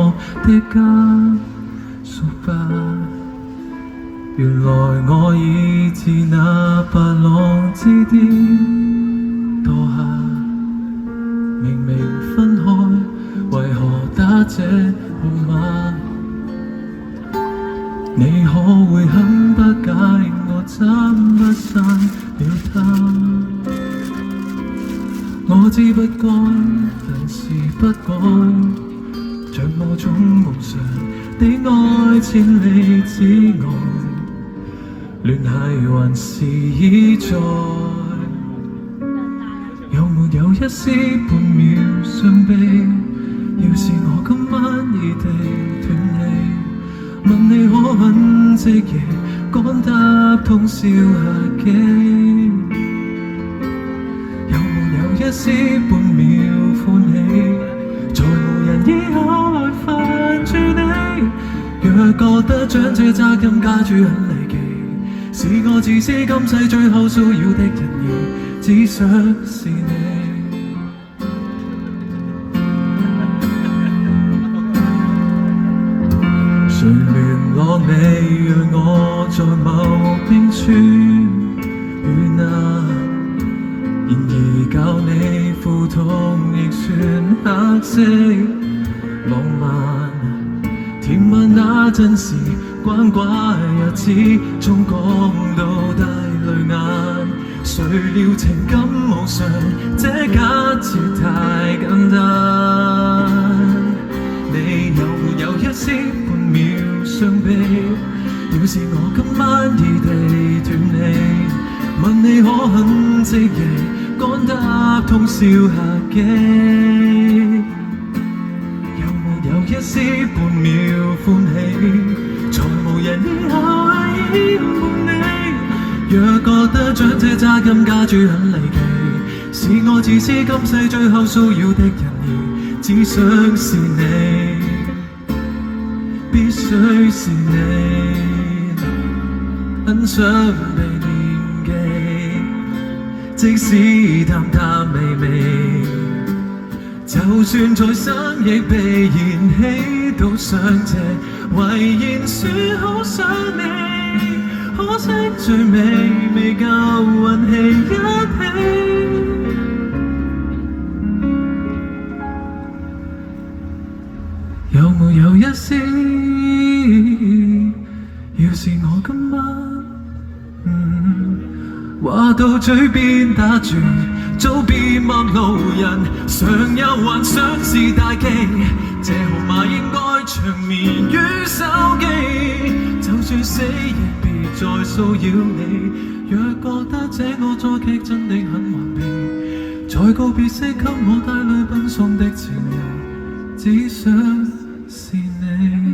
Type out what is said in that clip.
我的家，屬吧？原來我已自那白浪之巔墮下，明明分開，為何打這號碼？你可會很不解我怎不散了他？我知不該，但是不改，像某種夢想的愛千里之外，聯繫還是依在。有沒有一絲半秒傷悲？要是我今晚異地斷離，問你可肯即夜趕搭通宵下機？有沒有一絲半秒歡喜？在無人以後來煩住你。若覺得將這責任加諸很離奇，是我自私今世最後騷擾的人兒，只想是你。誰聯絡你，讓我在某冰川遇難？然而教你苦痛亦算黑色浪漫，甜蜜那陣時關懷日子，終講到帶淚眼。誰料情感無常，這假設太簡單。你有沒有一絲半秒傷悲？要是我今晚異地斷離，問你可肯即夜趕搭通宵下機？有沒有一絲半秒歡喜？才無人以後依伴你。若覺得將這責任加諸很離奇，是我自私今世最後騷擾的人兒，只想是你，必須是你。很想被念記，即使淡淡微微，就算再生亦被燃起，都想借遺言説好想你，可惜最尾未夠運氣一起。有沒有一絲？要是我今晚話到嘴邊打住，早變陌路人，常有幻想是大忌，這號碼應該長眠於手機，就算死亦別再騷擾你。若覺得這惡作劇真的很頑皮，在告別式給我帶淚奔喪的前任，只想是你。